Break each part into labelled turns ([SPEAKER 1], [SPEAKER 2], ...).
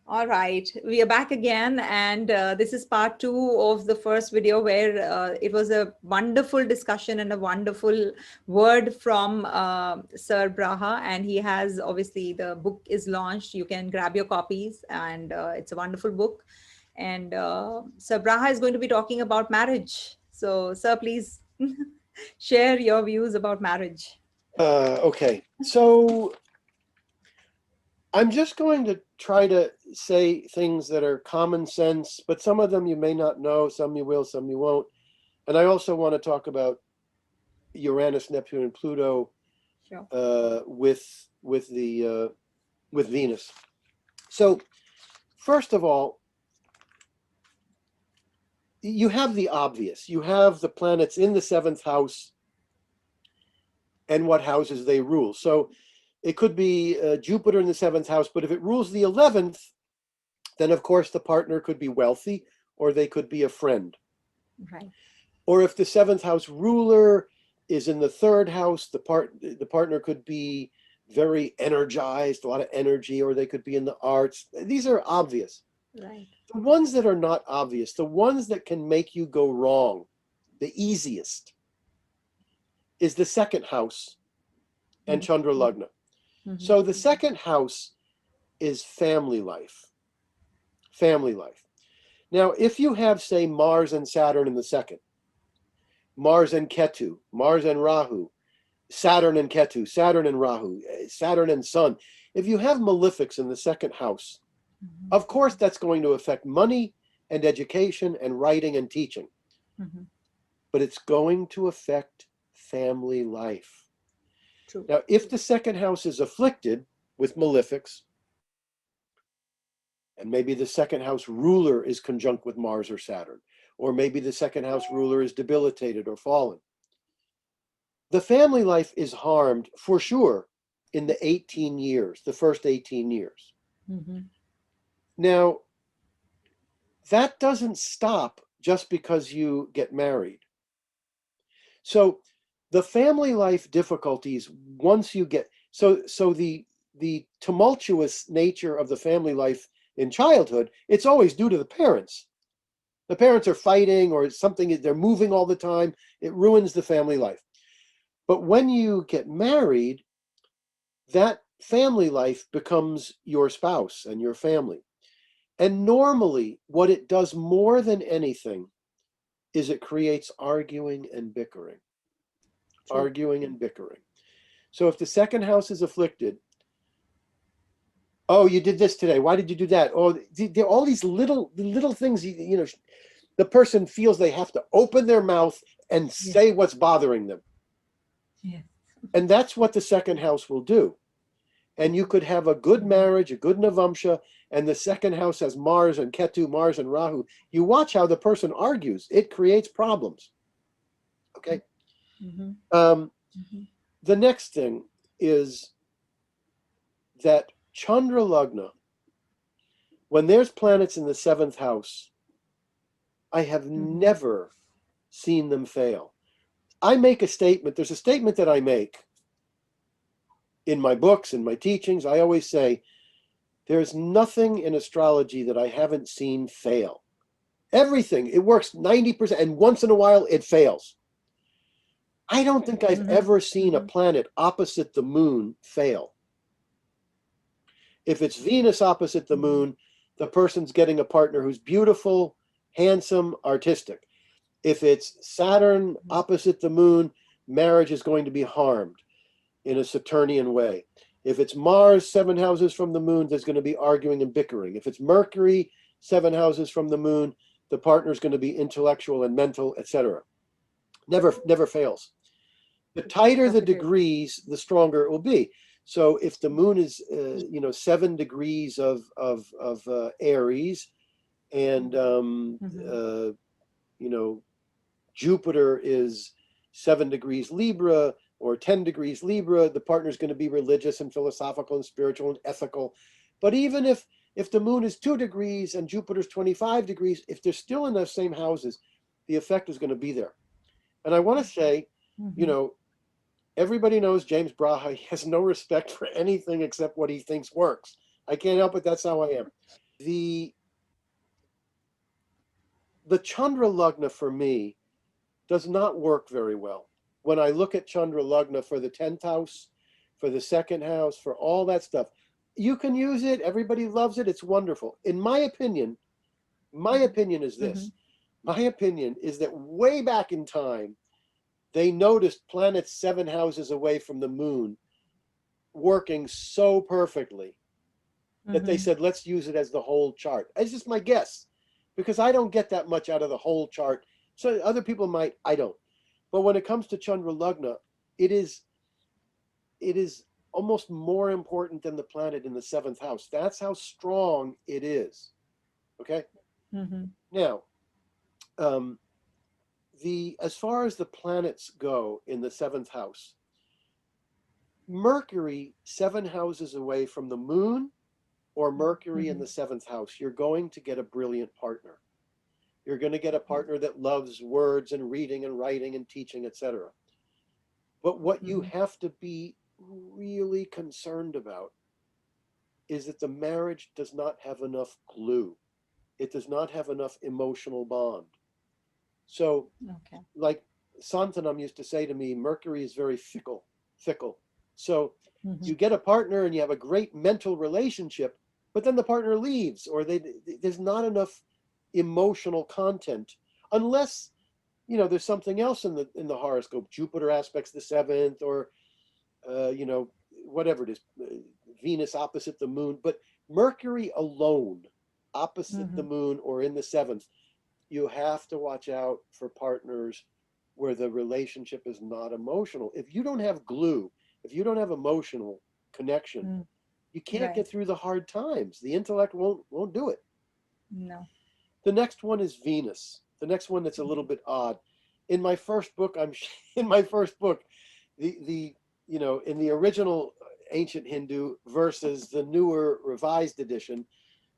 [SPEAKER 1] All right, we are back again, and this is part two of the first video where it was a wonderful discussion and a wonderful word from Sir Braha, and he has obviously the book is launched. You can grab your copies, and it's a wonderful book. And Sir Braha is going to be talking about marriage. So, Sir, please share your views about marriage.
[SPEAKER 2] Okay, so I'm just going to try to say things that are common sense, but some of them you may not know, some you will, some you won't. And I also want to talk about Uranus, Neptune, and Pluto
[SPEAKER 1] Sure.
[SPEAKER 2] with Venus. So first of all, you have the obvious. You have the planets in the seventh house and what houses they rule. So it could be Jupiter in the seventh house, but if it rules the 11th, then of course the partner could be wealthy or they could be a friend.
[SPEAKER 1] Right.
[SPEAKER 2] Or if the seventh house ruler is in the third house, the partner could be very energized, a lot of energy, or they could be in the arts. These are obvious.
[SPEAKER 1] Right.
[SPEAKER 2] The ones that are not obvious, the ones that can make you go wrong, the easiest, is the second house and Chandra Lagna.
[SPEAKER 1] Mhm.
[SPEAKER 2] So the second house is family life. Family life. Now, if you have, say, Mars and Saturn in the second, Mars and Ketu, Mars and Rahu, Saturn and Ketu, Saturn and Rahu, Saturn and Sun, if you have malefics in the second house,
[SPEAKER 1] Mhm.
[SPEAKER 2] of course that's going to affect money and education and writing and teaching,
[SPEAKER 1] Mhm.
[SPEAKER 2] but it's going to affect family life.
[SPEAKER 1] True.
[SPEAKER 2] Now, if the second house is afflicted with malefics, and maybe the second house ruler is conjunct with Mars or Saturn, or maybe the second house ruler is debilitated or fallen, the family life is harmed for sure in the 18 years, the first 18 years.
[SPEAKER 1] Mhm.
[SPEAKER 2] Now, that doesn't stop just because you get married. So the family life difficulties, once you get, so the tumultuous nature of the family life in childhood, it's always due to the parents. The parents are fighting or something, they're moving all the time. It ruins the family life. But when you get married, that family life becomes your spouse and your family. And normally, what it does more than anything is it creates arguing and bickering.
[SPEAKER 1] True.
[SPEAKER 2] Arguing and bickering. So if the second house is afflicted, oh, you did this today. Why did you do that? Oh, all these little things. The person feels they have to open their mouth and
[SPEAKER 1] Yeah.
[SPEAKER 2] say what's bothering them,
[SPEAKER 1] Yeah.
[SPEAKER 2] and that's what the second house will do. And you could have a good marriage, a good Navamsha, and the second house has Mars and Ketu, Mars and Rahu. You watch how the person argues; it creates problems. Okay.
[SPEAKER 1] Mhm.
[SPEAKER 2] Um,
[SPEAKER 1] Mhm.
[SPEAKER 2] the next thing is that Chandra Lagna, when there's planets in the seventh house, I have
[SPEAKER 1] Mhm.
[SPEAKER 2] never seen them fail. I make a statement. There's a statement that I make in my books, in my teachings. I always say, there's nothing in astrology that I haven't seen fail. Everything, it works 90%, and once in a while it fails. I don't think I've
[SPEAKER 1] Mhm.
[SPEAKER 2] ever seen a
[SPEAKER 1] Mhm.
[SPEAKER 2] planet opposite the moon fail. If it's Venus opposite the
[SPEAKER 1] Mhm.
[SPEAKER 2] moon, the person's getting a partner who's beautiful, handsome, artistic. If it's Saturn opposite the moon, marriage is going to be harmed in a Saturnian way. If it's Mars, 7 houses from the moon, there's going to be arguing and bickering. If it's Mercury, 7 houses from the moon, the partner's going to be intellectual and mental, etc. Never fails. The tighter the
[SPEAKER 1] Positive.
[SPEAKER 2] degrees, the stronger it will be. So if the moon is, 7 degrees of Aries, and
[SPEAKER 1] Mhm.
[SPEAKER 2] you know Jupiter is 7 degrees Libra or 10 degrees Libra, the partner's going to be religious and philosophical and spiritual and ethical. But even if the moon is 2 degrees and Jupiter's 25 degrees, if they're still in those same houses, the effect is going to be there. And I want to say, you
[SPEAKER 1] Mhm.
[SPEAKER 2] know, everybody knows James Braha. He has no respect for anything except what he thinks works. I can't help it. That's how I am. the Chandra Lagna for me does not work very well. When I look at Chandra Lagna for the 10th house, for the second house, for all that stuff, you can use it. Everybody loves it. It's wonderful. In my opinion is
[SPEAKER 1] Mm-hmm.
[SPEAKER 2] this. My opinion is that way back in time, they noticed planets 7 houses away from the moon working so perfectly that they
[SPEAKER 1] Mm-hmm.
[SPEAKER 2] said, let's use it as the whole chart. It's just my guess, because I don't get that much out of the whole chart. So other people might, I don't. But when it comes to Chandra Lagna, it is almost more important than the planet in the 7th house. That's how strong it is. Okay.
[SPEAKER 1] Mm-hmm.
[SPEAKER 2] Now, um, the as far as the planets go in the 7th house, Mercury 7 houses away from the moon, or Mercury in
[SPEAKER 1] Mm-hmm.
[SPEAKER 2] the 7th house, you're going to get a brilliant partner. You're going to get a partner that loves words and reading and writing and teaching, etc. But what you
[SPEAKER 1] Mm-hmm.
[SPEAKER 2] have to be really concerned about is that the marriage does not have enough glue. It does not have enough emotional bond. So,
[SPEAKER 1] Okay.
[SPEAKER 2] like Santanam used to say to me, Mercury is very fickle, fickle. So
[SPEAKER 1] Mm-hmm.
[SPEAKER 2] you get a partner and you have a great mental relationship, but then the partner leaves, or there's not enough emotional content, unless there's something else in the horoscope. Jupiter aspects the 7th, or whatever it is, Venus opposite the moon. But Mercury alone, opposite the
[SPEAKER 1] Mm-hmm.
[SPEAKER 2] moon or in the 7th, you have to watch out for partners where the relationship is not emotional. If you don't have glue, if you don't have emotional connection,
[SPEAKER 1] Mm.
[SPEAKER 2] you can't
[SPEAKER 1] Right.
[SPEAKER 2] get through the hard times. The intellect won't do it.
[SPEAKER 1] No.
[SPEAKER 2] The next one is Venus. The next one that's a little bit odd. In my first book, in my first book, the in the original ancient Hindu versus the newer revised edition,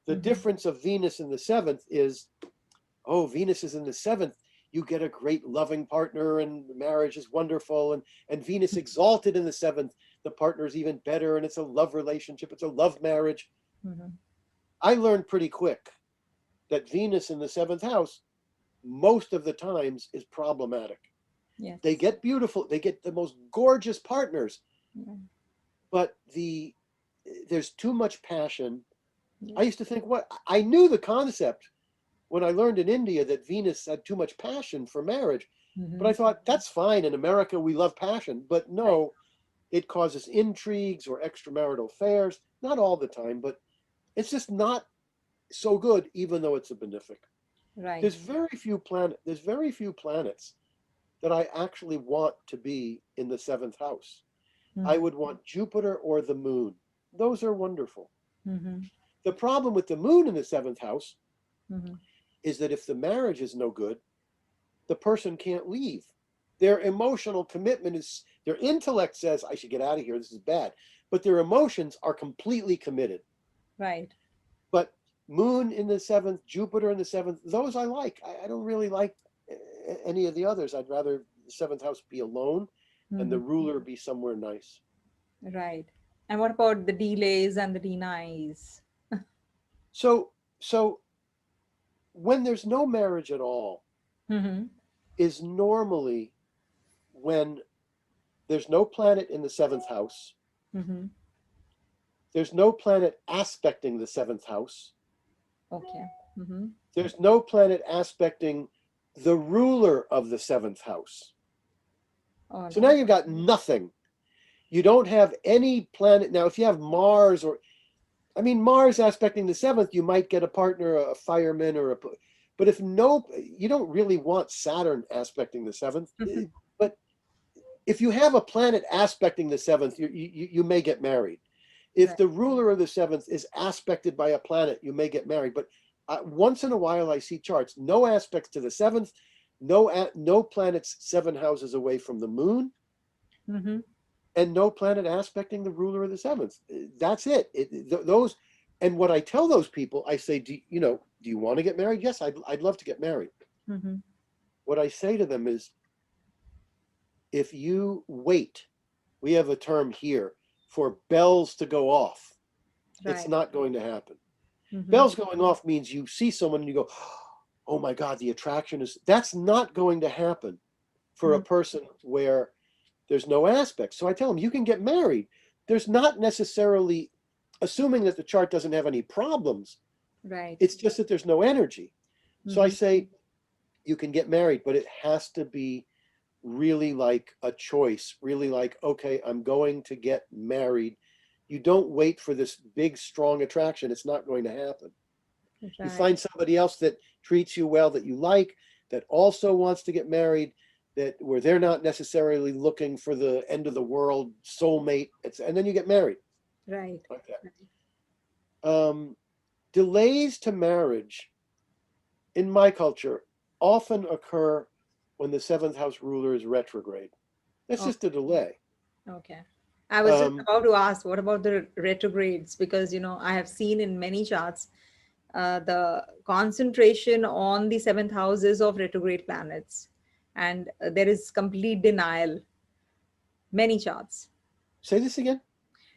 [SPEAKER 2] the
[SPEAKER 1] Mm-hmm.
[SPEAKER 2] difference of Venus in the 7th is, oh, Venus is in the 7th, you get a great loving partner and marriage is wonderful. And Venus exalted in the 7th, the partner is even better and it's a love relationship, it's a love marriage.
[SPEAKER 1] Mm-hmm.
[SPEAKER 2] I learned pretty quick that Venus in the 7th house, most of the times, is problematic. They
[SPEAKER 1] Yes.
[SPEAKER 2] get beautiful, they get the most gorgeous partners,
[SPEAKER 1] Yeah.
[SPEAKER 2] but there's too much passion. I
[SPEAKER 1] Yes.
[SPEAKER 2] used to think, what I knew the concept when I learned in India that Venus had too much passion for marriage. But
[SPEAKER 1] Mm-hmm.
[SPEAKER 2] I thought, that's fine. In America, we love passion. But
[SPEAKER 1] Right.
[SPEAKER 2] no, it causes intrigues or extramarital affairs. Not all the time, but it's just not so good, even though it's a benefic.
[SPEAKER 1] Right.
[SPEAKER 2] There's very few planets that I actually want to be in the 7th house. I
[SPEAKER 1] Mm-hmm.
[SPEAKER 2] would want Jupiter or the moon. Those are wonderful.
[SPEAKER 1] Mm-hmm.
[SPEAKER 2] The problem with the moon in the 7th house
[SPEAKER 1] Mm-hmm.
[SPEAKER 2] is that if the marriage is no good, the person can't leave. Their emotional commitment is, their intellect says, I should get out of here, this is bad. But their emotions are completely committed.
[SPEAKER 1] Right.
[SPEAKER 2] But Moon in the 7th, Jupiter in the 7th, those I like. I don't really like any of the others. I'd rather the 7th house be alone and the
[SPEAKER 1] Mm-hmm.
[SPEAKER 2] ruler be somewhere nice.
[SPEAKER 1] Right. And what about the delays and the denies?
[SPEAKER 2] So, so when there's no marriage at all,
[SPEAKER 1] Mm-hmm.
[SPEAKER 2] is normally when there's no planet in the 7th house,
[SPEAKER 1] Mm-hmm.
[SPEAKER 2] there's no planet aspecting the 7th house,
[SPEAKER 1] Okay. Mm-hmm.
[SPEAKER 2] there's no planet aspecting the ruler of the 7th house.
[SPEAKER 1] All
[SPEAKER 2] So now
[SPEAKER 1] right.
[SPEAKER 2] you've got nothing. You don't have any planet. Now, if you have Mars, or, I mean, Mars aspecting the 7th, you might get a partner, a fireman, or a. But if no, you don't really want Saturn aspecting the 7th. But if you have a planet aspecting the 7th, you may get married. If
[SPEAKER 1] Right.
[SPEAKER 2] the ruler of the 7th is aspected by a planet, you may get married. But once in a while, I see charts, no aspects to the 7th, no planets 7 houses away from the moon,
[SPEAKER 1] Mm-hmm.
[SPEAKER 2] and no planet aspecting the ruler of the 7th. That's it. Those, and what I tell those people, I say, do you want to get married? Yes, I'd love to get married.
[SPEAKER 1] Mm-hmm.
[SPEAKER 2] What I say to them is, if you wait, we have a term here, for bells to go off, it's
[SPEAKER 1] Right.
[SPEAKER 2] not going to happen.
[SPEAKER 1] Mm-hmm.
[SPEAKER 2] Bells going off means you see someone and you go, oh my God, the attraction is, that's not going to happen for a person where there's no aspect. So I tell them, you can get married. There's not necessarily, assuming that the chart doesn't have any problems,
[SPEAKER 1] Right.
[SPEAKER 2] it's just that there's no energy. So I
[SPEAKER 1] Mm-hmm.
[SPEAKER 2] say, you can get married, but it has to be really like a choice, really like, okay, I'm going to get married. You don't wait for this big, strong attraction. It's not going to happen. You
[SPEAKER 1] Right.
[SPEAKER 2] find somebody else that treats you well, that you like, that also wants to get married, that where they're not necessarily looking for the end of the world soulmate, and then you get married
[SPEAKER 1] Right.
[SPEAKER 2] like
[SPEAKER 1] Right.
[SPEAKER 2] that. Delays to marriage in my culture often occur when the seventh house ruler is retrograde. That's
[SPEAKER 1] Oh,
[SPEAKER 2] just a delay.
[SPEAKER 1] okay. I was just
[SPEAKER 2] Um,
[SPEAKER 1] about to ask, what about the retrogrades? Because, I have seen in many charts the concentration on the seventh houses of retrograde planets, and there is complete denial. Many charts.
[SPEAKER 2] Say this again.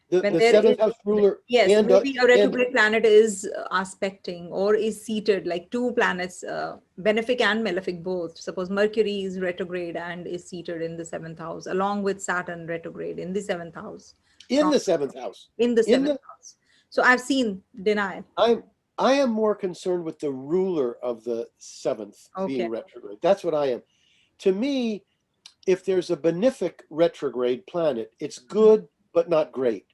[SPEAKER 2] The
[SPEAKER 1] When
[SPEAKER 2] the
[SPEAKER 1] there is,
[SPEAKER 2] seventh house ruler
[SPEAKER 1] yes, maybe a
[SPEAKER 2] and
[SPEAKER 1] retrograde planet is aspecting or is seated, like two planets, benefic and malefic both. Suppose Mercury is retrograde and is seated in the seventh house, along with Saturn retrograde in the seventh house,
[SPEAKER 2] in
[SPEAKER 1] from
[SPEAKER 2] the seventh house.
[SPEAKER 1] in the
[SPEAKER 2] In
[SPEAKER 1] seventh
[SPEAKER 2] the
[SPEAKER 1] house. So I've seen denial.
[SPEAKER 2] I'm I am more concerned with the ruler of the seventh being
[SPEAKER 1] Okay.
[SPEAKER 2] retrograde. That's what I am. To me, if there's a benefic retrograde planet, it's
[SPEAKER 1] Mhm.
[SPEAKER 2] good but not great.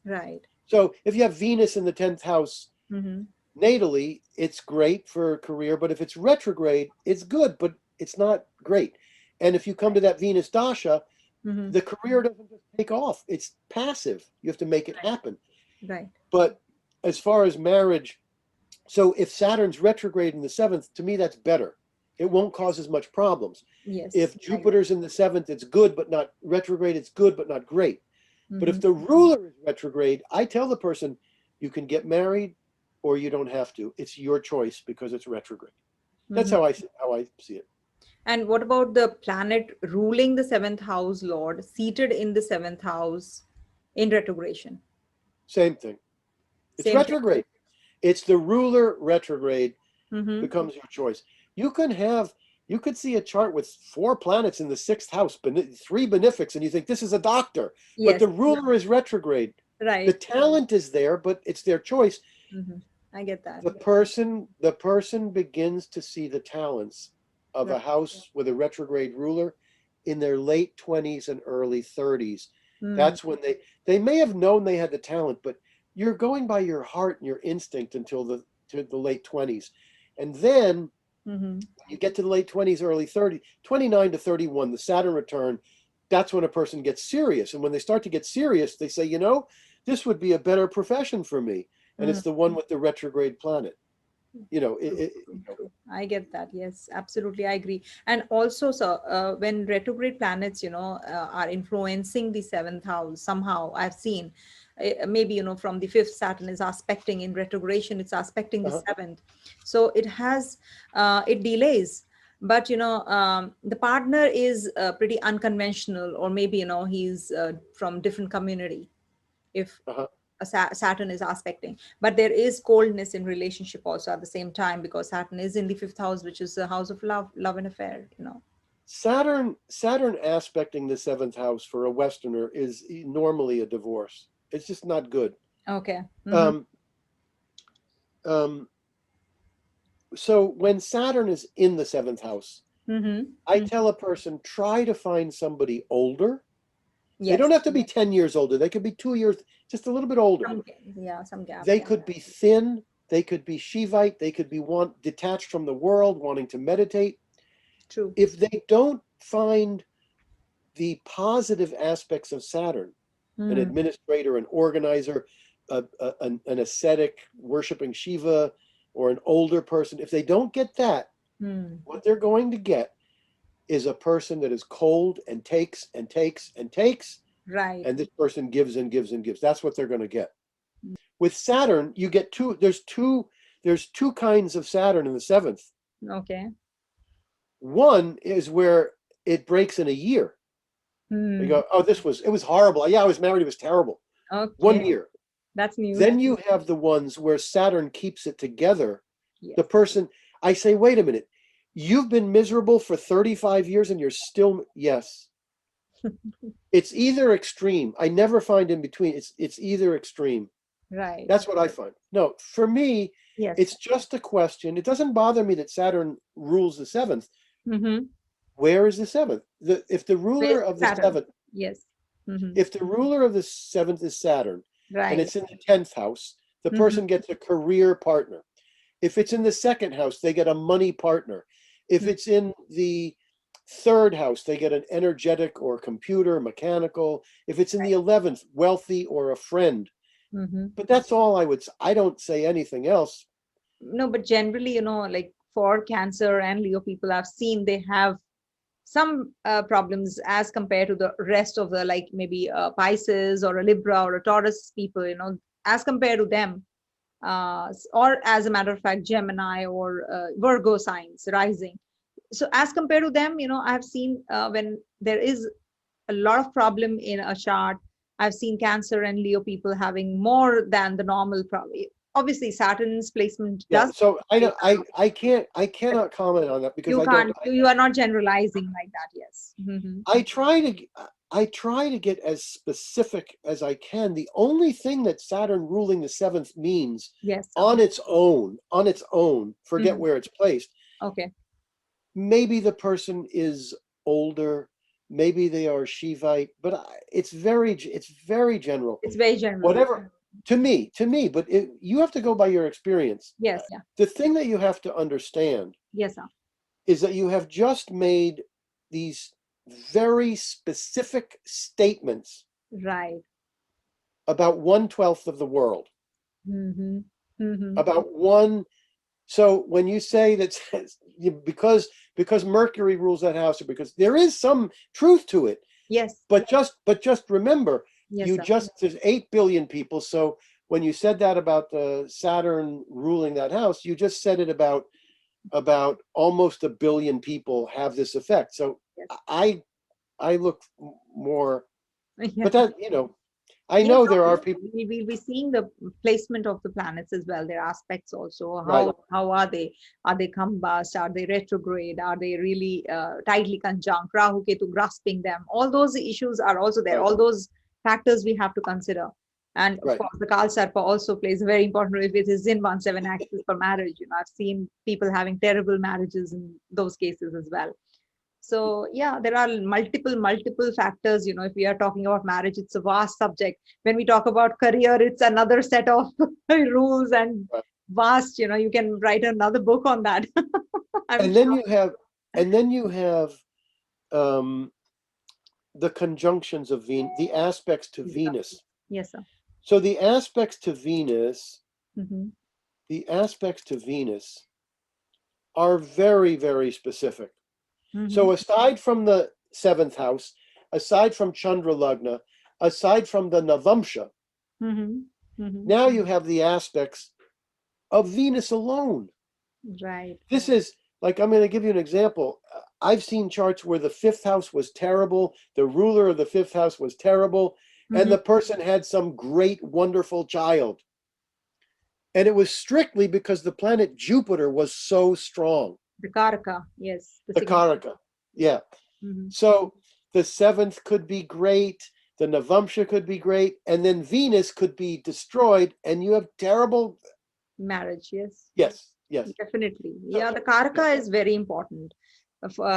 [SPEAKER 1] Right.
[SPEAKER 2] So if you have Venus in the 10th house
[SPEAKER 1] Mm-hmm.
[SPEAKER 2] natally, it's great for a career, but if it's retrograde, it's good, but it's not great. And if you come to that Venus dasha,
[SPEAKER 1] Mm-hmm.
[SPEAKER 2] the career doesn't just take off. It's passive. You have to make it happen.
[SPEAKER 1] Right.
[SPEAKER 2] But as far as marriage, so if Saturn's retrograde in the seventh, to me, that's better. It won't cause as much problems.
[SPEAKER 1] Yes.
[SPEAKER 2] If Jupiter's in the seventh, it's good, but not retrograde. It's good, but not great. But
[SPEAKER 1] Mm-hmm.
[SPEAKER 2] if the ruler is retrograde, I tell the person, you can get married or you don't have to. It's your choice because it's retrograde. That's
[SPEAKER 1] Mm-hmm.
[SPEAKER 2] how I see it.
[SPEAKER 1] And what about the planet ruling the seventh house lord, seated in the seventh house in retrogression?
[SPEAKER 2] Same thing. It's
[SPEAKER 1] Same thing.
[SPEAKER 2] retrograde. It's the ruler retrograde
[SPEAKER 1] Mm-hmm.
[SPEAKER 2] becomes your choice. You could see a chart with 4 planets in the 6th house, 3 benefics, and you think this is a doctor, but
[SPEAKER 1] Yes.
[SPEAKER 2] the ruler is retrograde. The
[SPEAKER 1] Right.
[SPEAKER 2] talent is there, but it's their choice.
[SPEAKER 1] Mm-hmm. I get that.
[SPEAKER 2] The person begins to see the talents of
[SPEAKER 1] Right.
[SPEAKER 2] a house with a retrograde ruler in their late 20s and early 30s.
[SPEAKER 1] Mm.
[SPEAKER 2] That's when they may have known they had the talent, but you're going by your heart and your instinct until the late 20s. And then
[SPEAKER 1] Mm-hmm.
[SPEAKER 2] you get to the late 20s, early 30s, 29 to 31, the Saturn return, that's when a person gets serious. And when they start to get serious, they say, this would be a better profession for me. And
[SPEAKER 1] Mm.
[SPEAKER 2] it's the one with the retrograde planet. You know,
[SPEAKER 1] True, true, true. I get that. Yes, absolutely. I agree. And also, so when retrograde planets, are influencing the seventh house, somehow I've seen, maybe, from the fifth, Saturn is aspecting in retrogression, it's aspecting the
[SPEAKER 2] uh-huh.
[SPEAKER 1] seventh. So it delays. But, the partner is pretty unconventional, or maybe, he's from different community. If
[SPEAKER 2] Uh-huh.
[SPEAKER 1] Saturn is aspecting, but there is coldness in relationship also at the same time, because Saturn is in the fifth house, which is the house of love and affair.
[SPEAKER 2] Saturn aspecting the 7th house for a Westerner is normally a divorce. It's just not good.
[SPEAKER 1] Okay. Mm-hmm.
[SPEAKER 2] Um, um, so when Saturn is in the 7th house,
[SPEAKER 1] Mm-hmm.
[SPEAKER 2] I
[SPEAKER 1] Mm-hmm.
[SPEAKER 2] tell a person, try to find somebody older. They
[SPEAKER 1] Yes.
[SPEAKER 2] don't have to be 10 years older. They could be 2 years, just a little bit older.
[SPEAKER 1] Some gap.
[SPEAKER 2] They
[SPEAKER 1] Yeah.
[SPEAKER 2] could be thin. They could be Shivite. They could be detached from the world, wanting to meditate.
[SPEAKER 1] True.
[SPEAKER 2] If they don't find the positive aspects of Saturn, an
[SPEAKER 1] Mm.
[SPEAKER 2] administrator, an organizer, an ascetic worshiping Shiva, or an older person, if they don't get that,
[SPEAKER 1] Mm.
[SPEAKER 2] what they're going to get is a person that is cold and takes and takes and takes,
[SPEAKER 1] Right.
[SPEAKER 2] and this person gives and gives and gives. That's what they're going to get. With Saturn, you get two. There's two kinds of Saturn in the seventh.
[SPEAKER 1] Okay.
[SPEAKER 2] One is where it breaks in a year. You
[SPEAKER 1] Hmm.
[SPEAKER 2] go, oh, it was horrible. Yeah, I was married. It was terrible.
[SPEAKER 1] Okay.
[SPEAKER 2] 1 year.
[SPEAKER 1] That's new.
[SPEAKER 2] Then you have the ones where Saturn keeps it together.
[SPEAKER 1] Yes.
[SPEAKER 2] The person, I say, wait a minute, you've been miserable for 35 years and you're still, yes. It's either extreme. I never find in between. It's either extreme.
[SPEAKER 1] Right.
[SPEAKER 2] That's what I find. No, for me,
[SPEAKER 1] Yes.
[SPEAKER 2] it's just a question. It doesn't bother me that Saturn rules the seventh.
[SPEAKER 1] Mm-hmm.
[SPEAKER 2] Where is the seventh? If the ruler
[SPEAKER 1] Where's
[SPEAKER 2] of the
[SPEAKER 1] Saturn?
[SPEAKER 2] seventh,
[SPEAKER 1] Yes. Mm-hmm.
[SPEAKER 2] if the ruler of the seventh is Saturn, and
[SPEAKER 1] Right.
[SPEAKER 2] it's in the 10th house, the
[SPEAKER 1] Mm-hmm.
[SPEAKER 2] person gets a career partner. If it's in the second house, they get a money partner. If it's in the third house, they get an energetic or computer, mechanical. If it's in the 11th, wealthy or a friend.
[SPEAKER 1] Mm-hmm.
[SPEAKER 2] But that's all I would say. I don't say anything else.
[SPEAKER 1] No, but generally, like for Cancer and Leo people, I've seen they have some problems as compared to the rest of the, like maybe Pisces or a Libra or a Taurus people, as compared to them, or as a matter of fact, Gemini or Virgo signs rising. So as compared to them, I've seen when there is a lot of problem in a chart, I've seen Cancer and Leo people having more than the normal problem. Obviously, Saturn's placement
[SPEAKER 2] Yeah.
[SPEAKER 1] does
[SPEAKER 2] So
[SPEAKER 1] play a role,
[SPEAKER 2] I
[SPEAKER 1] but
[SPEAKER 2] cannot comment on that because
[SPEAKER 1] you
[SPEAKER 2] I don't.
[SPEAKER 1] can't, you are not generalizing like that. Yes.
[SPEAKER 2] I try to get as specific as I can. The only thing that Saturn ruling the seventh means
[SPEAKER 1] Yes.
[SPEAKER 2] on its own, forget
[SPEAKER 1] Mhm.
[SPEAKER 2] where it's placed.
[SPEAKER 1] Okay.
[SPEAKER 2] Maybe the person is older, maybe they are Shivite, but it's very general.
[SPEAKER 1] It's very general.
[SPEAKER 2] Whatever to me, but you have to go by your experience.
[SPEAKER 1] Yes. Yeah.
[SPEAKER 2] The thing that you have to understand
[SPEAKER 1] Yes, sir.
[SPEAKER 2] is that you have just made these very specific statements
[SPEAKER 1] Right.
[SPEAKER 2] about 1/12 of the world,
[SPEAKER 1] Mm-hmm. Mm-hmm.
[SPEAKER 2] about one. So when you say that because Mercury rules that house, or because there is some truth to it,
[SPEAKER 1] Yes.
[SPEAKER 2] but just remember,
[SPEAKER 1] Yes, sir.
[SPEAKER 2] there's 8 billion people. So when you said that about the Saturn ruling that house, you just said it about almost 1 billion people have this effect. So
[SPEAKER 1] Yes.
[SPEAKER 2] I I look more,
[SPEAKER 1] Yeah.
[SPEAKER 2] but that I
[SPEAKER 1] Yes,
[SPEAKER 2] know there are
[SPEAKER 1] obviously.
[SPEAKER 2] people,
[SPEAKER 1] We'll be seeing the placement of the planets as well, their aspects also.
[SPEAKER 2] right?
[SPEAKER 1] How are they? Are they combust? Are they retrograde? Are they really tightly conjunct? Rahu Ketu grasping them. All those issues are also there.
[SPEAKER 2] Right,
[SPEAKER 1] All those factors we have to consider. And of
[SPEAKER 2] right.
[SPEAKER 1] course, the Kal Sarpa also plays a very important role if it is in 1/7 axis for marriage. I've seen people having terrible marriages in those cases as well. So yeah, there are multiple factors. If we are talking about marriage, it's a vast subject. When we talk about career, it's another set of rules and
[SPEAKER 2] Right.
[SPEAKER 1] vast. You can write another book on that. I'm
[SPEAKER 2] And then
[SPEAKER 1] sure.
[SPEAKER 2] you have, and then you have um, the conjunctions of Venus, the aspects to
[SPEAKER 1] Yes, sir.
[SPEAKER 2] Venus.
[SPEAKER 1] Yes, sir.
[SPEAKER 2] So the aspects to Venus,
[SPEAKER 1] Mm-hmm.
[SPEAKER 2] the aspects to Venus are very, very specific.
[SPEAKER 1] Mm-hmm.
[SPEAKER 2] So aside from the seventh house, aside from Chandra Lagna, aside from the Navamsha,
[SPEAKER 1] Mm-hmm. Mm-hmm.
[SPEAKER 2] now you have the aspects of Venus alone.
[SPEAKER 1] Right.
[SPEAKER 2] This is like, I'm going to give you an example. I've seen charts where the fifth house was terrible, the ruler of the fifth house was terrible, and
[SPEAKER 1] Mm-hmm.
[SPEAKER 2] the person had some great, wonderful child. And it was strictly because the planet Jupiter was so strong,
[SPEAKER 1] The Karaka. Yes. The
[SPEAKER 2] the
[SPEAKER 1] significant.
[SPEAKER 2] Karaka. Yeah.
[SPEAKER 1] Mm-hmm.
[SPEAKER 2] So the seventh could be great, the Navamsha could be great, and then Venus could be destroyed, and you have terrible.
[SPEAKER 1] Marriage. Yes.
[SPEAKER 2] Yes, yes.
[SPEAKER 1] Definitely.
[SPEAKER 2] So,
[SPEAKER 1] Yeah, the
[SPEAKER 2] yeah,
[SPEAKER 1] Karaka is very important.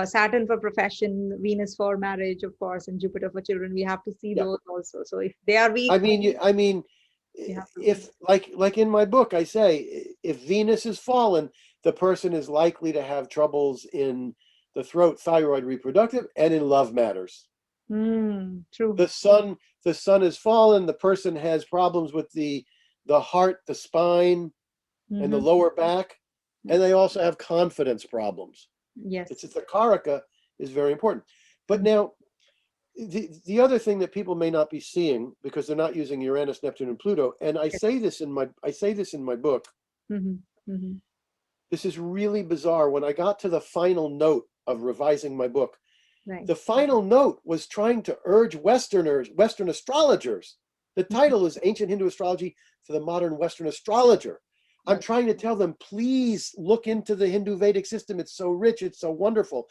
[SPEAKER 1] Saturn for profession, Venus for marriage, of course, and Jupiter for children. We have to see
[SPEAKER 2] yeah.
[SPEAKER 1] those also. So if they are weak,
[SPEAKER 2] I mean,
[SPEAKER 1] we have to.
[SPEAKER 2] if like in my book, I say if Venus is fallen, the person is likely to have troubles in the throat, thyroid, reproductive, and in love matters.
[SPEAKER 1] True.
[SPEAKER 2] The sun, the sun is fallen. The person has problems with the heart, the spine, and the
[SPEAKER 1] Mm-hmm.
[SPEAKER 2] lower back, and they also have confidence problems. It's
[SPEAKER 1] Yes.
[SPEAKER 2] just the karaka is very important. But now the other thing that people may not be seeing because they're not using Uranus, Neptune, and Pluto, and
[SPEAKER 1] Yes.
[SPEAKER 2] I say this in my book.
[SPEAKER 1] Mm-hmm. Mm-hmm.
[SPEAKER 2] This is really bizarre. When I got to the final note of revising my book,
[SPEAKER 1] Right.
[SPEAKER 2] the final note was trying to urge Western astrologers The title is Ancient Hindu Astrology for the Modern Western Astrologer. I'm trying to tell them, please look into the Hindu Vedic system. It's so rich, it's so wonderful.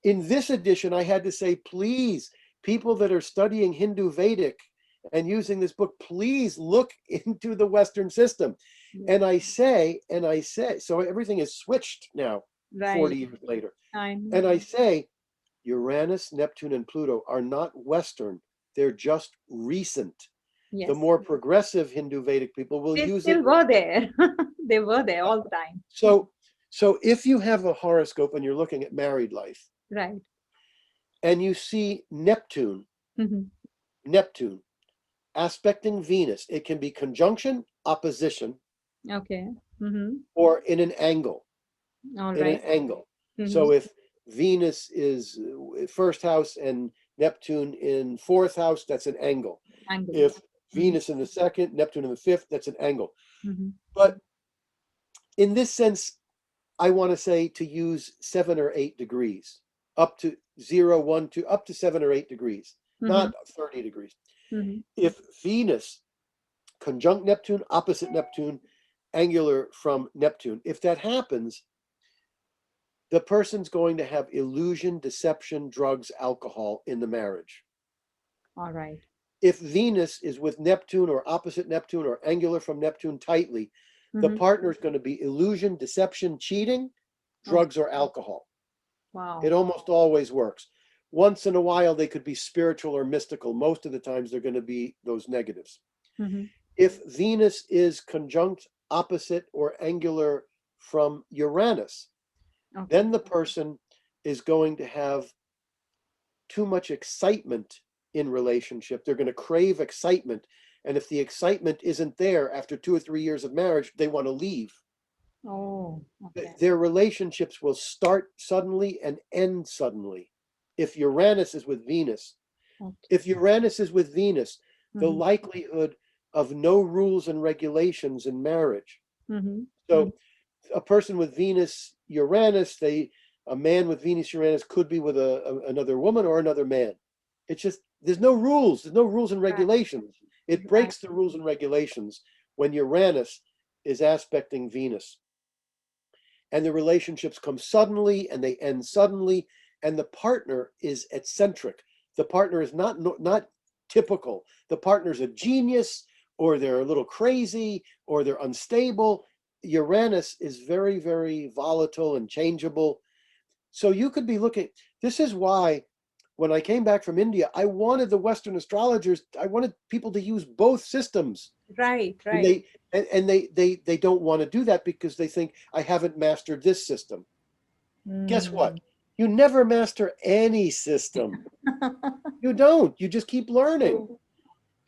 [SPEAKER 2] In this edition, I had to say, please, people that are studying Hindu Vedic and using this book, please look into the Western system. And I say, so everything is switched now, 40 years later. And I say, Uranus, Neptune, and Pluto are not Western. They're just recent.
[SPEAKER 1] Yes.
[SPEAKER 2] The more progressive Hindu Vedic people will use it.
[SPEAKER 1] They still were there. They were there all the time.
[SPEAKER 2] So if you have a horoscope and you're looking at married life,
[SPEAKER 1] right,
[SPEAKER 2] and you see Neptune, Neptune aspecting Venus, it can be conjunction, opposition,
[SPEAKER 1] okay,
[SPEAKER 2] or in an angle.
[SPEAKER 1] all
[SPEAKER 2] in
[SPEAKER 1] right.
[SPEAKER 2] an angle. So if Venus is first house and Neptune in fourth house, that's an angle. If Venus in the second, Neptune in the fifth, that's an angle. But in this sense, I want to say to use 7 or 8 degrees, up to 0, 1, 2, up to 7 or 8 degrees, not 30 degrees. If Venus conjunct Neptune, opposite Neptune, angular from Neptune, if that happens, the person's going to have illusion, deception, drugs, alcohol in the marriage.
[SPEAKER 1] All right.
[SPEAKER 2] If Venus is with Neptune or opposite Neptune or angular from Neptune tightly, the partner is going to be illusion, deception, cheating, drugs, or alcohol.
[SPEAKER 1] Wow.
[SPEAKER 2] It almost always works. Once in a while, they could be spiritual or mystical. Most of the times, they're going to be those negatives. If Venus is conjunct, opposite, or angular from Uranus, then the person is going to have too much excitement in relationship. They're going to crave excitement. And if the excitement isn't there after 2 or 3 years of marriage, they want to leave.
[SPEAKER 1] Oh, okay.
[SPEAKER 2] Their relationships will start suddenly and end suddenly. If Uranus is with Venus, if Uranus is with Venus, the likelihood of no rules and regulations in marriage. So a person with Venus, Uranus, a man with Venus, Uranus could be with another woman or another man. It's just, there's no rules and regulations. It breaks the rules and regulations when Uranus is aspecting Venus. And the relationships come suddenly and they end suddenly, and the partner is eccentric. The partner is not typical. The partner's a genius, or they're a little crazy, or they're unstable. Uranus is very, very volatile and changeable. So you could be looking, this is why when I came back from India, I wanted the Western astrologers, I wanted people to use both systems.
[SPEAKER 1] Right.
[SPEAKER 2] And they don't want to do that because they think, I haven't mastered this system. Guess what? You never master any system. You don't. You just keep learning.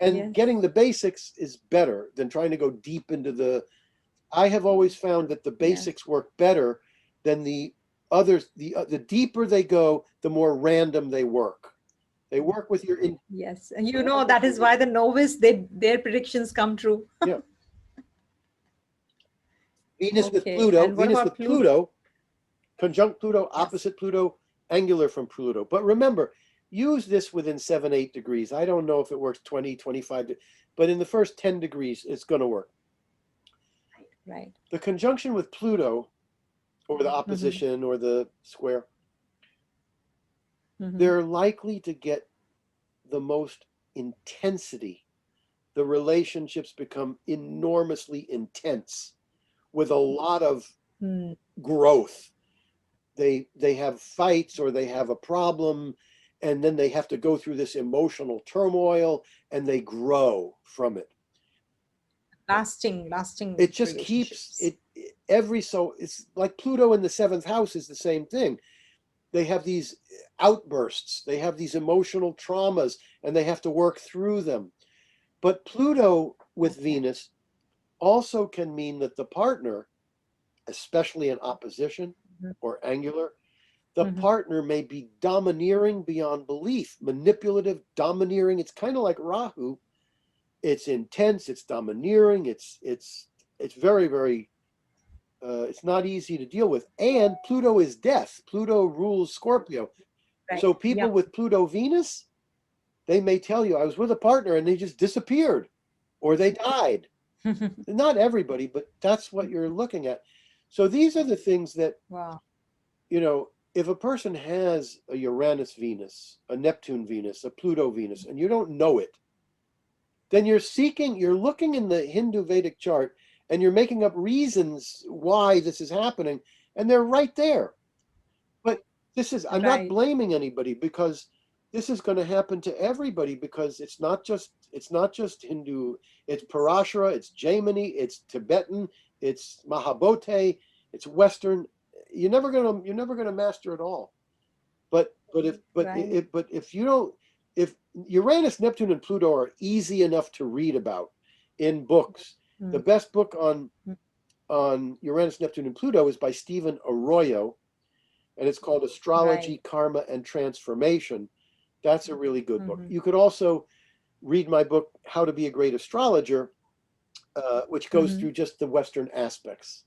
[SPEAKER 2] And getting the basics is better than trying to go deep into the... I have always found that the basics work better than the others. The deeper they go, the more random they work. They work with your...
[SPEAKER 1] Yes. And that is why the novice, their predictions come true.
[SPEAKER 2] Yeah. Venus with Pluto. Venus with Pluto, conjunct Pluto, opposite Pluto, angular from Pluto. But remember, use this within 7, 8 degrees. I don't know if it works 20, 25, but in the first 10 degrees, it's going to work.
[SPEAKER 1] Right.
[SPEAKER 2] The conjunction with Pluto, or the opposition, or the square, they're likely to get the most intensity. The relationships become enormously intense with a lot of growth. They have fights, or they have a problem, and then they have to go through this emotional turmoil, and they grow from it.
[SPEAKER 1] Lasting.
[SPEAKER 2] It just keeps it it's like Pluto in the 7th house is the same thing. They have these outbursts, they have these emotional traumas, and they have to work through them. But Pluto with Venus also can mean that the partner, especially in opposition or angular, the partner may be domineering beyond belief, manipulative, domineering. It's kind of like Rahu. It's intense, it's domineering, it's very, very, it's not easy to deal with. And Pluto is death. Pluto rules Scorpio. So people with Pluto Venus, they may tell you, I was with a partner and they just disappeared or they died. Not everybody, but that's what you're looking at. So these are the things that,
[SPEAKER 1] Wow.
[SPEAKER 2] if a person has a Uranus Venus, a Neptune Venus, a Pluto Venus, and you don't know it, then you're looking in the Hindu Vedic chart and you're making up reasons why this is happening, and they're right there. But I'm not
[SPEAKER 1] Right.
[SPEAKER 2] blaming anybody, because this is going to happen to everybody, because it's not just Hindu. It's Parashara, it's Jaimini, it's Tibetan, it's Mahabodhi, it's Western. You're never gonna master it all.
[SPEAKER 1] Right.
[SPEAKER 2] But if you don't, if Uranus, Neptune, and Pluto are easy enough to read about in books, the
[SPEAKER 1] Mm,
[SPEAKER 2] best book on
[SPEAKER 1] mm,
[SPEAKER 2] Uranus, Neptune, and Pluto is by Stephen Arroyo, and it's called
[SPEAKER 1] right.
[SPEAKER 2] Astrology, Karma, and Transformation. That's a really good book.
[SPEAKER 1] Mm-hmm.
[SPEAKER 2] You could also read my book, How to Be a Great Astrologer, which goes
[SPEAKER 1] Mm-hmm.
[SPEAKER 2] through just the Western aspects.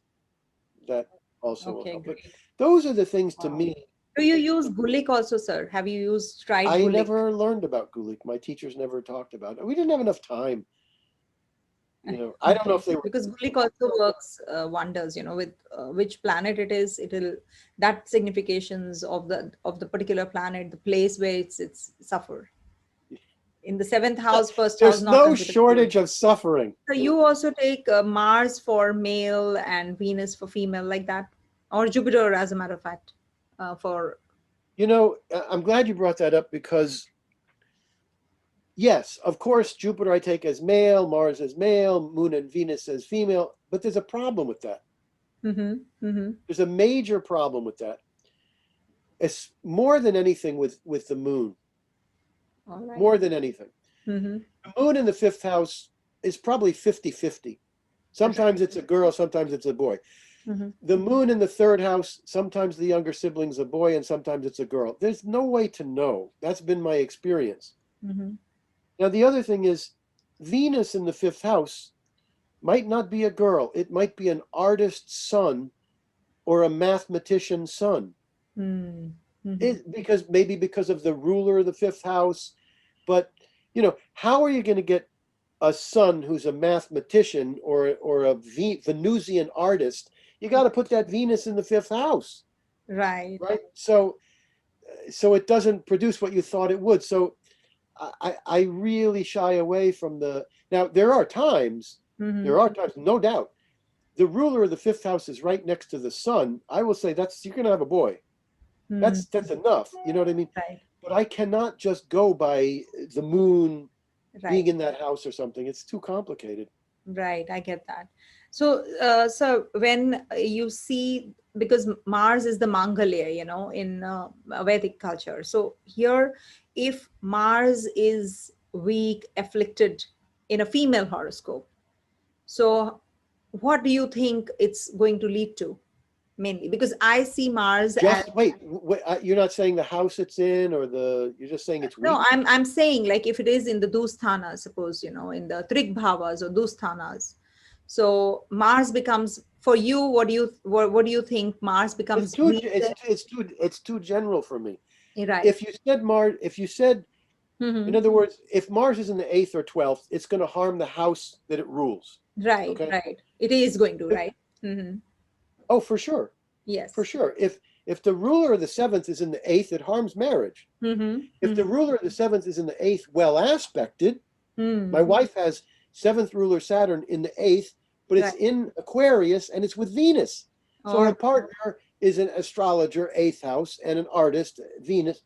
[SPEAKER 2] That also will
[SPEAKER 1] Okay,
[SPEAKER 2] help. But
[SPEAKER 1] great.
[SPEAKER 2] those are the things to
[SPEAKER 1] Wow.
[SPEAKER 2] me.
[SPEAKER 1] Do you use Gulik also, sir? Have you tried
[SPEAKER 2] I
[SPEAKER 1] Gulik?
[SPEAKER 2] never learned about Gulick. My teachers never talked about it. We didn't have enough time. I don't know
[SPEAKER 1] Okay,
[SPEAKER 2] if they were.
[SPEAKER 1] because Gulik also works wonders, with which planet it is, it'll that significations of the particular planet, the place where it's suffer. In the seventh house, first house,
[SPEAKER 2] There's
[SPEAKER 1] not
[SPEAKER 2] no
[SPEAKER 1] considered good.
[SPEAKER 2] shortage of suffering.
[SPEAKER 1] So you also take Mars for male and Venus for female, like that, or Jupiter, as a matter of fact, for
[SPEAKER 2] I'm glad you brought that up, because yes, of course, Jupiter I take as male, Mars as male, Moon and Venus as female, but there's a problem with that.
[SPEAKER 1] mm-hmm, mm-hmm.
[SPEAKER 2] There's a major problem with that. It's more than anything with the moon,
[SPEAKER 1] All right.
[SPEAKER 2] more than anything.
[SPEAKER 1] Mm-hmm.
[SPEAKER 2] The moon in the fifth house is probably 50-50. Sometimes
[SPEAKER 1] Right.
[SPEAKER 2] it's a girl, sometimes it's a boy.
[SPEAKER 1] Mm-hmm.
[SPEAKER 2] The moon in the third house, sometimes the younger sibling's a boy and sometimes it's a girl. There's no way to know. That's been my experience.
[SPEAKER 1] Mm-hmm.
[SPEAKER 2] Now, the other thing is, Venus in the fifth house might not be a girl. It might be an artist's son or a mathematician's son.
[SPEAKER 1] Mm-hmm.
[SPEAKER 2] Because of the ruler of the fifth house. But, how are you going to get a son who's a mathematician or a Venusian artist? You got to put that Venus in the fifth house,
[SPEAKER 1] Right.
[SPEAKER 2] right? So it doesn't produce what you thought it would. So I really shy away from the. Now
[SPEAKER 1] Mm-hmm.
[SPEAKER 2] there are times, no doubt. The ruler of the fifth house is right next to the sun. I will say that's you're going to have a boy.
[SPEAKER 1] Mm-hmm.
[SPEAKER 2] That's enough. You know what I mean?
[SPEAKER 1] Right.
[SPEAKER 2] But I cannot just go by the moon being
[SPEAKER 1] Right.
[SPEAKER 2] in that house or something. It's too complicated.
[SPEAKER 1] Right, I get that. So when you see, because Mars is the Mangalya, in Vedic culture. So here, if Mars is weak, afflicted in a female horoscope, so what do you think it's going to lead to mainly? Because I see Mars as.
[SPEAKER 2] Just wait, you're not saying the house it's in, or you're just saying it's
[SPEAKER 1] No,
[SPEAKER 2] weak.
[SPEAKER 1] I'm saying, like, if it is in the Dusthana, suppose, in the Trig Bhavas or Dusthanas. So Mars becomes, for you, what do you think Mars
[SPEAKER 2] It's
[SPEAKER 1] becomes
[SPEAKER 2] too
[SPEAKER 1] weak?
[SPEAKER 2] it's too general for me.
[SPEAKER 1] Right.
[SPEAKER 2] If you said, in
[SPEAKER 1] Hmm.
[SPEAKER 2] other words, if Mars is in the eighth or 12th, it's going to harm the house that it rules.
[SPEAKER 1] Right,
[SPEAKER 2] Okay.
[SPEAKER 1] right. It is going to,
[SPEAKER 2] If,
[SPEAKER 1] right? Hmm.
[SPEAKER 2] oh, for sure, for
[SPEAKER 1] Yes.
[SPEAKER 2] sure. If the ruler of the seventh is in the eighth, it harms marriage.
[SPEAKER 1] Hmm.
[SPEAKER 2] If the
[SPEAKER 1] Hmm.
[SPEAKER 2] ruler of the seventh is in the eighth, well aspected. My
[SPEAKER 1] Hmm.
[SPEAKER 2] wife has seventh ruler Saturn in the eighth, but it's
[SPEAKER 1] Right.
[SPEAKER 2] in Aquarius and it's with Venus. So
[SPEAKER 1] Or
[SPEAKER 2] her partner is an astrologer, eighth house, and an artist, Venus.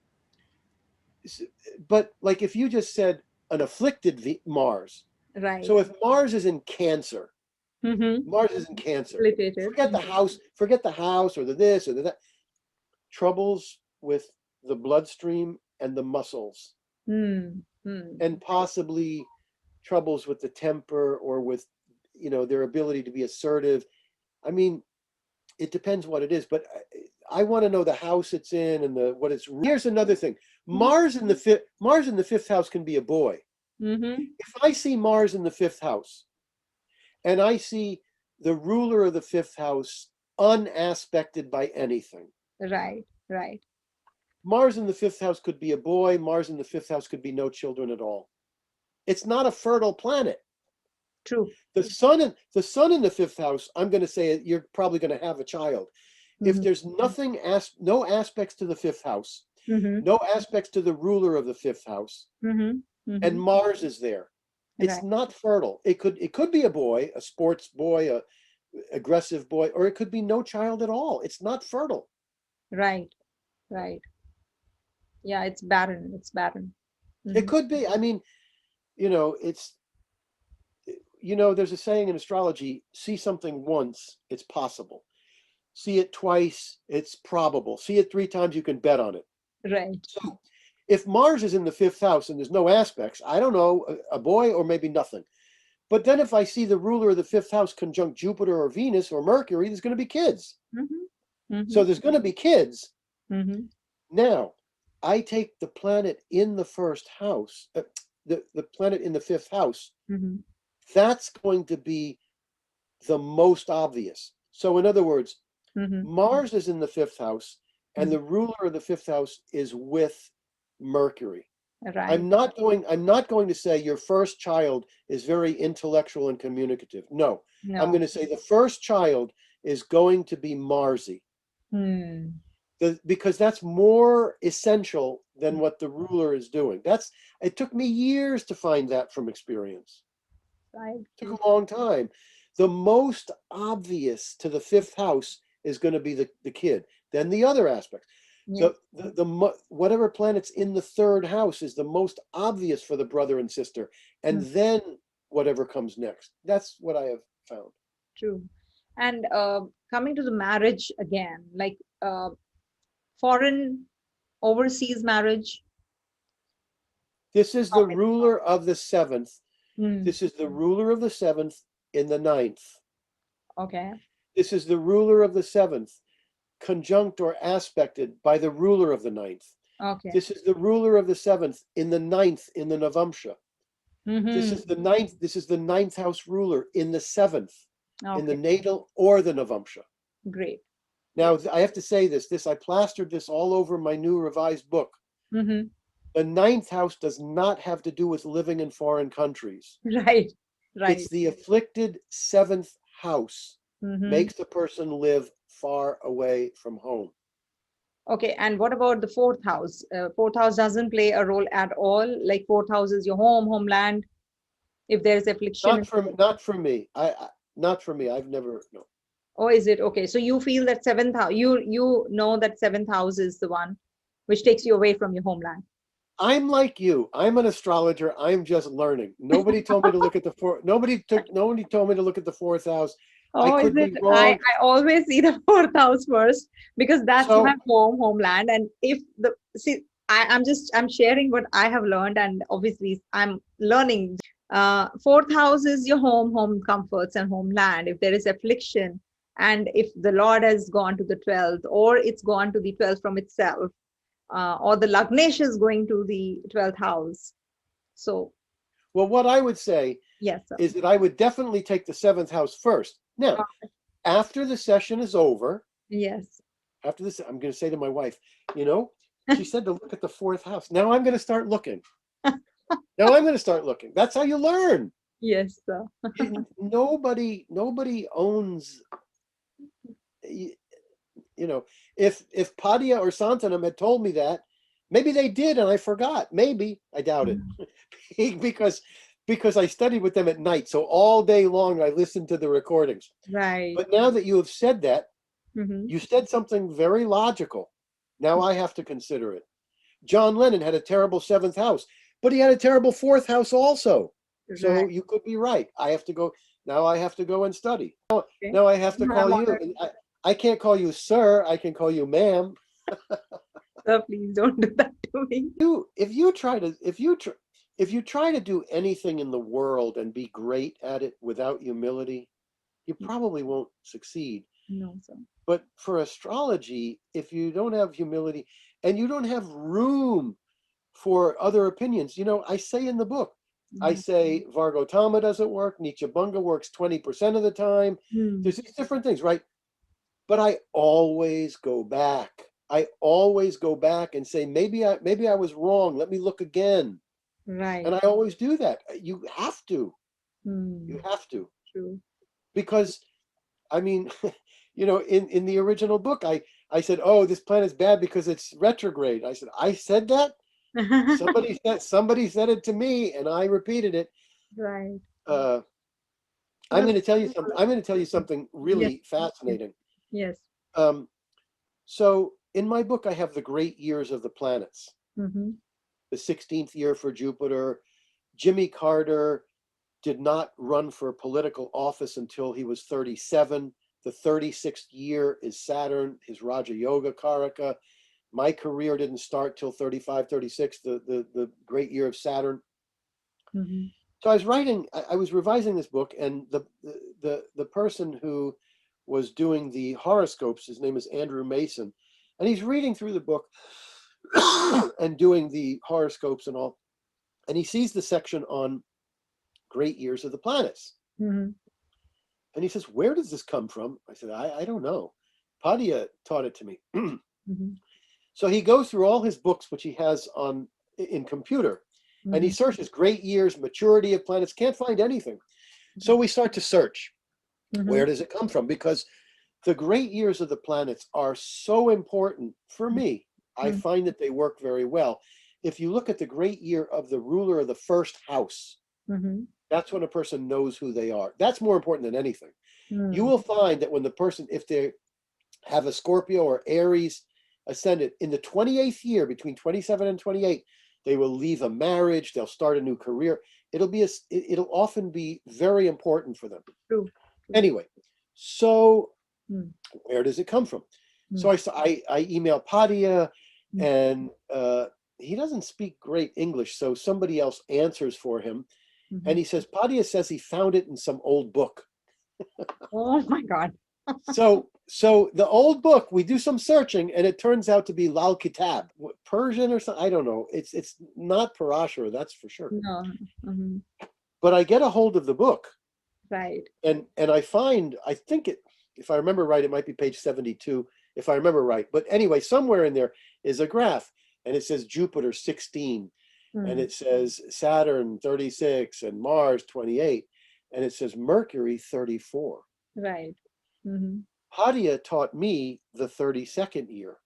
[SPEAKER 2] But like if you just said an afflicted Mars,
[SPEAKER 1] right.
[SPEAKER 2] so if Mars is in Cancer,
[SPEAKER 1] Mm-hmm.
[SPEAKER 2] Mars is in Cancer.
[SPEAKER 1] Facilitated.
[SPEAKER 2] Forget the house or the this or the that. Troubles with the bloodstream and the muscles,
[SPEAKER 1] Hmm. Hmm.
[SPEAKER 2] and possibly troubles with the temper or with their ability to be assertive. I mean, it depends what it is, but I want to know the house it's in and the what it's. Here's another thing: Mars in the fifth house can be a boy.
[SPEAKER 1] Mm-hmm.
[SPEAKER 2] If I see Mars in the fifth house and I see the ruler of the fifth house unaspected by anything,
[SPEAKER 1] Right. Right.
[SPEAKER 2] Mars in the fifth house could be a boy. Mars in the fifth house could be no children at all. It's not a fertile planet.
[SPEAKER 1] True.
[SPEAKER 2] The sun in the fifth house, I'm going to say you're probably going to have a child. If
[SPEAKER 1] Mm-hmm.
[SPEAKER 2] there's no aspects to the fifth house,
[SPEAKER 1] Mm-hmm.
[SPEAKER 2] no aspects to the ruler of the fifth house,
[SPEAKER 1] Mm-hmm. Mm-hmm.
[SPEAKER 2] and Mars is there, it's
[SPEAKER 1] Right.
[SPEAKER 2] not fertile. It could be a boy, a sports boy, a aggressive boy, or it could be no child at all. It's not fertile.
[SPEAKER 1] Right. Right. Yeah, it's barren. It's barren.
[SPEAKER 2] It
[SPEAKER 1] Mm-hmm.
[SPEAKER 2] could be. I mean, it's there's a saying in astrology: see something once, it's possible. See it twice, it's probable. See it 3 times, you can bet on it.
[SPEAKER 1] Right.
[SPEAKER 2] So if Mars is in the fifth house and there's no aspects, I don't know, a boy or maybe nothing. But then if I see the ruler of the fifth house conjunct Jupiter or Venus or Mercury, there's going to be kids.
[SPEAKER 1] Mm-hmm. Mm-hmm.
[SPEAKER 2] So there's going to be kids.
[SPEAKER 1] Mm-hmm.
[SPEAKER 2] Now, I take the planet in the first house, the planet in the fifth house.
[SPEAKER 1] Mm-hmm.
[SPEAKER 2] That's going to be the most obvious. So in other words,
[SPEAKER 1] Mm-hmm.
[SPEAKER 2] Mars is in the fifth house, and
[SPEAKER 1] Mm-hmm.
[SPEAKER 2] the ruler of the fifth house is with Mercury.
[SPEAKER 1] Right.
[SPEAKER 2] I'm not going to say your first child is very intellectual and communicative. No. I'm
[SPEAKER 1] No.
[SPEAKER 2] going to say the first child is going to be Marsy.
[SPEAKER 1] Hmm.
[SPEAKER 2] Because that's more essential than what the ruler is doing. It took me years to find that from experience.
[SPEAKER 1] Right.
[SPEAKER 2] It took a long time. The most obvious to the fifth house is going to be the kid. Then the other aspects.
[SPEAKER 1] Yes.
[SPEAKER 2] The whatever planet's in the third house is the most obvious for the brother and sister, and
[SPEAKER 1] Mm.
[SPEAKER 2] then whatever comes next. That's what I have found.
[SPEAKER 1] True. And coming to the marriage again, like foreign, overseas marriage
[SPEAKER 2] This is the
[SPEAKER 1] topic.
[SPEAKER 2] ruler of the seventh.
[SPEAKER 1] Hmm.
[SPEAKER 2] This is the ruler of the seventh in the ninth.
[SPEAKER 1] Okay.
[SPEAKER 2] This is the ruler of the seventh, conjunct or aspected by the ruler of the ninth.
[SPEAKER 1] Okay.
[SPEAKER 2] This is the ruler of the seventh in the ninth in the Navamsha. This
[SPEAKER 1] Mm-hmm.
[SPEAKER 2] is the ninth. This is the ninth house ruler in the seventh, in the
[SPEAKER 1] Okay.
[SPEAKER 2] natal or the Navamsha.
[SPEAKER 1] Great.
[SPEAKER 2] Now I have to say this. I plastered this all over my new revised book.
[SPEAKER 1] Mm-hmm.
[SPEAKER 2] The ninth house does not have to do with living in foreign countries.
[SPEAKER 1] Right. Right.
[SPEAKER 2] It's the afflicted seventh house
[SPEAKER 1] Mm-hmm.
[SPEAKER 2] makes the person live far away from home.
[SPEAKER 1] Okay. And what about the fourth house? Fourth house doesn't play a role at all. Like fourth house is your home, homeland. If there is affliction,
[SPEAKER 2] Not for me. Not for me. I've never no.
[SPEAKER 1] or is it okay? So you feel that seventh house, you know that seventh house is the one which takes you away from your homeland.
[SPEAKER 2] I'm like you. I'm an astrologer. I'm just learning. Nobody told me to look at the fourth. Nobody told me to look at the fourth house. I
[SPEAKER 1] Oh, is
[SPEAKER 2] could
[SPEAKER 1] it?
[SPEAKER 2] be
[SPEAKER 1] I,
[SPEAKER 2] wrong.
[SPEAKER 1] I always see the fourth house first because that's my
[SPEAKER 2] So
[SPEAKER 1] homeland. And if the see, I'm sharing what I have learned, and obviously I'm learning. Fourth house is your home comforts and homeland. If there is affliction, and if the Lord has gone to the 12th, or it's gone to the 12th from itself, or the Lagnesh is going to the 12th house. So
[SPEAKER 2] well, what I would say
[SPEAKER 1] yes, sir.
[SPEAKER 2] is that I would definitely take the seventh house first. Now, after the session is over,
[SPEAKER 1] Yes.
[SPEAKER 2] after this, I'm going to say to my wife, she said to look at the fourth house. Now I'm going to start looking. That's how you learn.
[SPEAKER 1] Yes, sir.
[SPEAKER 2] Nobody owns. If Padya or Santanam had told me that, maybe they did and I forgot. Maybe I doubt it, because I studied with them at night. So all day long I listened to the recordings.
[SPEAKER 1] Right.
[SPEAKER 2] But now that you have said that,
[SPEAKER 1] Mm-hmm.
[SPEAKER 2] you said something very logical. Now I have to consider it. John Lennon had a terrible seventh house, but he had a terrible fourth house also.
[SPEAKER 1] Right.
[SPEAKER 2] So you could be right. I have to go. Now I have to go and study.
[SPEAKER 1] Okay.
[SPEAKER 2] Now I have to
[SPEAKER 1] I'm
[SPEAKER 2] call you.
[SPEAKER 1] honored.
[SPEAKER 2] And I can't call you sir. I can call you ma'am.
[SPEAKER 1] Sir, please don't do that to me.
[SPEAKER 2] If you try to do anything in the world and be great at it without humility, you probably won't succeed.
[SPEAKER 1] No, sir.
[SPEAKER 2] But for astrology, if you don't have humility and you don't have room for other opinions, I say in the book, I say Vargotama doesn't work, Nietzsche Bunga works 20% of the time.
[SPEAKER 1] Hmm.
[SPEAKER 2] There's these different things, right? But I always go back I always go back and say, maybe I was wrong. Let me look again.
[SPEAKER 1] Right.
[SPEAKER 2] And I always do that. You have to. You
[SPEAKER 1] Hmm.
[SPEAKER 2] have to.
[SPEAKER 1] True.
[SPEAKER 2] Because, I mean, in the original book, I said, oh, this planet's bad because it's retrograde. I said that? Somebody said it to me, and I repeated it.
[SPEAKER 1] Right.
[SPEAKER 2] Uh, I'm
[SPEAKER 1] No,
[SPEAKER 2] going to
[SPEAKER 1] that's
[SPEAKER 2] tell you something.
[SPEAKER 1] beautiful.
[SPEAKER 2] I'm going to tell you something
[SPEAKER 1] Yes.
[SPEAKER 2] really
[SPEAKER 1] Yes.
[SPEAKER 2] fascinating.
[SPEAKER 1] Yes.
[SPEAKER 2] Um, so in my book, I have the great years of the planets.
[SPEAKER 1] Mm-hmm.
[SPEAKER 2] The 16th year for Jupiter. Jimmy Carter did not run for political office until he was 37. The 36th year is Saturn, his Raja Yoga Karaka. My career didn't start till 35, 36, the great year of Saturn.
[SPEAKER 1] Mm-hmm.
[SPEAKER 2] So I was revising this book, and the person who was doing the horoscopes, his name is Andrew Mason, and he's reading through the book and doing the horoscopes and all, and he sees the section on great years of the planets.
[SPEAKER 1] Mm-hmm.
[SPEAKER 2] And he says, where does this come from? I said, I don't know. Padia taught it to me.
[SPEAKER 1] Mm-hmm.
[SPEAKER 2] So he goes through all his books, which he has on in computer, and he
[SPEAKER 1] Mm-hmm.
[SPEAKER 2] searches great years, maturity of planets, can't find anything. So we start to search.
[SPEAKER 1] Mm-hmm.
[SPEAKER 2] Where does it come from? Because the great years of the planets are so important for me. I
[SPEAKER 1] Mm-hmm.
[SPEAKER 2] find that they work very well. If you look at the great year of the ruler of the first house,
[SPEAKER 1] Mm-hmm.
[SPEAKER 2] that's when a person knows who they are. That's more important than anything. You
[SPEAKER 1] Mm.
[SPEAKER 2] will find that when the person, if they have a Scorpio or Aries ascendant in the 28th year, between 27 and 28, they will leave a marriage, they'll start a new career. It'll often be very important for them.
[SPEAKER 1] True. True.
[SPEAKER 2] Anyway, so
[SPEAKER 1] Mm.
[SPEAKER 2] where does it come from?
[SPEAKER 1] Mm.
[SPEAKER 2] So I email Padia,
[SPEAKER 1] Mm.
[SPEAKER 2] and he doesn't speak great English, so somebody else answers for him.
[SPEAKER 1] Mm-hmm.
[SPEAKER 2] And he says, Padia says he found it in some old book.
[SPEAKER 1] Oh my God.
[SPEAKER 2] So the old book, we do some searching, and it turns out to be Lal Kitab, Persian or something. I don't know. It's not Parashara, that's for sure.
[SPEAKER 1] No. Mm-hmm.
[SPEAKER 2] But I get a hold of the book,
[SPEAKER 1] Right.
[SPEAKER 2] and I find, I think it, if I remember right, it might be page 72, if I remember right. But anyway, somewhere in there is a graph, and it says Jupiter 16, and
[SPEAKER 1] Mm.
[SPEAKER 2] it says Saturn 36, and Mars 28, and it says Mercury 34.
[SPEAKER 1] Right. Mm-hmm.
[SPEAKER 2] Hadia taught me the 32nd year,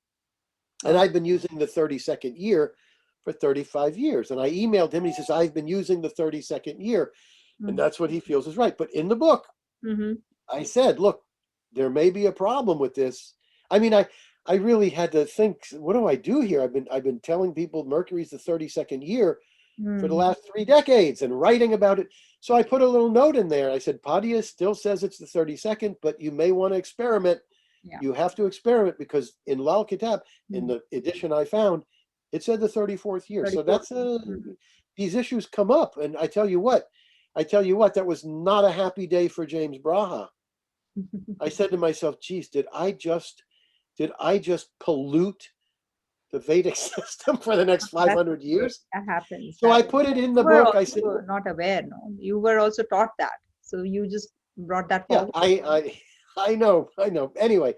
[SPEAKER 2] and
[SPEAKER 1] Oh.
[SPEAKER 2] I've been using the 32nd year for 35 years. And I emailed him, and he says, I've been using the 32nd year, and
[SPEAKER 1] Mm.
[SPEAKER 2] that's what he feels is right. But in the book,
[SPEAKER 1] Mm-hmm.
[SPEAKER 2] I said, look, there may be a problem with this. I mean, I really had to think, what do I do here? I've been telling people Mercury's the 32nd year for the
[SPEAKER 1] Mm.
[SPEAKER 2] last 3 decades and writing about it. So I put a little note in there. I said, Padia still says it's the 32nd, but you may want to experiment.
[SPEAKER 1] Yeah.
[SPEAKER 2] You have to experiment, because in Lal Kitab, in
[SPEAKER 1] Mm.
[SPEAKER 2] the edition I found, it said the 34th year. So
[SPEAKER 1] 34.
[SPEAKER 2] that's
[SPEAKER 1] Mm.
[SPEAKER 2] these issues come up. And I tell you what, that was not a happy day for James Braha. I said to myself, geez, did I just pollute the Vedic system for the next
[SPEAKER 1] That's
[SPEAKER 2] 500
[SPEAKER 1] okay.
[SPEAKER 2] years?
[SPEAKER 1] That happens.
[SPEAKER 2] So
[SPEAKER 1] That
[SPEAKER 2] I put it in
[SPEAKER 1] you
[SPEAKER 2] the
[SPEAKER 1] were
[SPEAKER 2] book. I said,
[SPEAKER 1] also not aware, no? You were also taught that. So you just brought that
[SPEAKER 2] yeah,
[SPEAKER 1] forward.
[SPEAKER 2] I know. Anyway,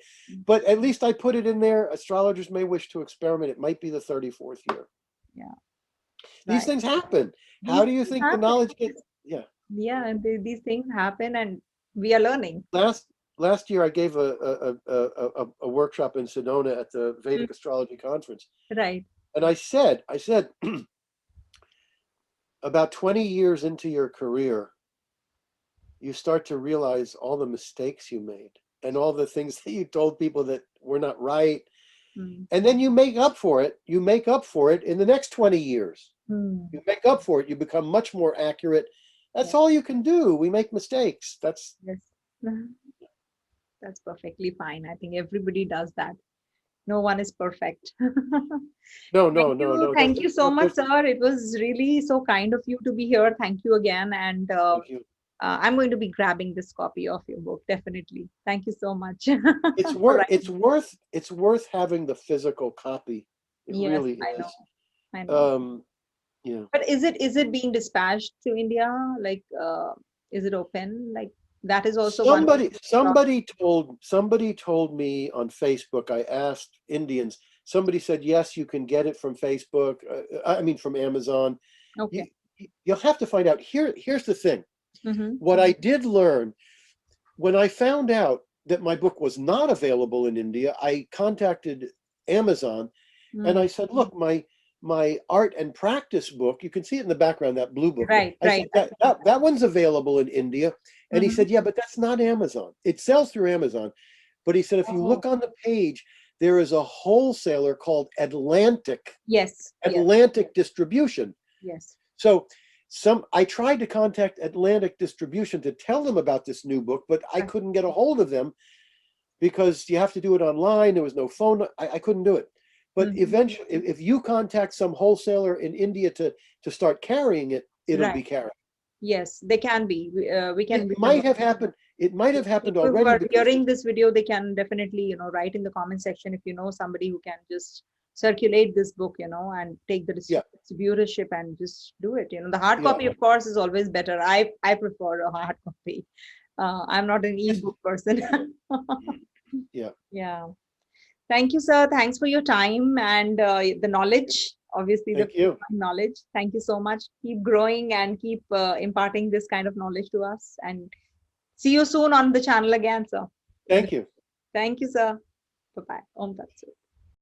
[SPEAKER 2] but at least I put it in there. Astrologers may wish to experiment. It might be the 34th year.
[SPEAKER 1] Yeah.
[SPEAKER 2] These
[SPEAKER 1] Right.
[SPEAKER 2] things happen.
[SPEAKER 1] These
[SPEAKER 2] How do you
[SPEAKER 1] things
[SPEAKER 2] think the
[SPEAKER 1] happen.
[SPEAKER 2] knowledge gets? Yeah.
[SPEAKER 1] Yeah, and these things happen, and we are learning.
[SPEAKER 2] Last year I gave a workshop in Sedona at the
[SPEAKER 1] Mm.
[SPEAKER 2] Vedic Astrology Conference,
[SPEAKER 1] Right.
[SPEAKER 2] and I said about 20 years into your career, you start to realize all the mistakes you made and all the things that you told people that were not right.
[SPEAKER 1] Mm.
[SPEAKER 2] And then you make up for it. You make up for it in the next 20 years.
[SPEAKER 1] Mm.
[SPEAKER 2] You make up for it. You become much more accurate.
[SPEAKER 1] Yeah.
[SPEAKER 2] That's all you can do. We make mistakes. That's
[SPEAKER 1] Yes. That's perfectly fine. I think everybody does that. No one is perfect.
[SPEAKER 2] no,
[SPEAKER 1] Thank
[SPEAKER 2] no, no,
[SPEAKER 1] you.
[SPEAKER 2] no.
[SPEAKER 1] Thank you so much, sir. It was really so kind of you to be here. Thank you again. And
[SPEAKER 2] Thank you.
[SPEAKER 1] I'm going to be grabbing this copy of your book, definitely. Thank you so much.
[SPEAKER 2] It's
[SPEAKER 1] for
[SPEAKER 2] worth
[SPEAKER 1] writing.
[SPEAKER 2] it's worth having the physical copy. It
[SPEAKER 1] Yes,
[SPEAKER 2] really
[SPEAKER 1] I know.
[SPEAKER 2] is.
[SPEAKER 1] I know.
[SPEAKER 2] Um, yeah.
[SPEAKER 1] But is it being dispatched to India? Like, is it open? Like, that is also one.
[SPEAKER 2] Somebody told me on Facebook. I asked Indians, somebody said, yes, you can get it from Facebook. I mean, from Amazon.
[SPEAKER 1] Okay.
[SPEAKER 2] You'll have to find out. Here's the thing.
[SPEAKER 1] Mm-hmm.
[SPEAKER 2] What I did learn when I found out that my book was not available in India, I contacted Amazon and I said, look, my art and practice book, you can see it in the background, that blue book.
[SPEAKER 1] Right,
[SPEAKER 2] I
[SPEAKER 1] right.
[SPEAKER 2] said, that one's available in India. And he said, yeah, but that's not Amazon. It sells through Amazon. But he said, if you
[SPEAKER 1] Oh,
[SPEAKER 2] look on the page, there is a wholesaler called Atlantic
[SPEAKER 1] yes,
[SPEAKER 2] Distribution.
[SPEAKER 1] yes.
[SPEAKER 2] So I tried to contact Atlantic Distribution to tell them about this new book, but I couldn't get a hold of them because you have to do it online. There was no phone. I couldn't do it. But eventually, if you contact some wholesaler in India to start carrying it, it'll
[SPEAKER 1] Right.
[SPEAKER 2] be carried.
[SPEAKER 1] Yes, they can be. We can.
[SPEAKER 2] It might have happened. It might have happened
[SPEAKER 1] People who
[SPEAKER 2] already
[SPEAKER 1] are
[SPEAKER 2] because
[SPEAKER 1] hearing this video, they can definitely, write in the comment section if you know somebody who can just circulate this book, and take the
[SPEAKER 2] yeah,
[SPEAKER 1] distributorship and just do it. The hard
[SPEAKER 2] yeah.
[SPEAKER 1] copy, of course, is always better. I prefer a hard copy. I'm not an e-book person.
[SPEAKER 2] Yeah.
[SPEAKER 1] Yeah. Thank you, sir. Thanks for your time and the knowledge. Obviously, the
[SPEAKER 2] Thank you.
[SPEAKER 1] knowledge. Thank you so much. Keep growing and keep imparting this kind of knowledge to us. And see you soon on the channel again, sir.
[SPEAKER 2] Thank you.
[SPEAKER 1] Thank you, sir. Bye-bye. Om Tat Sat.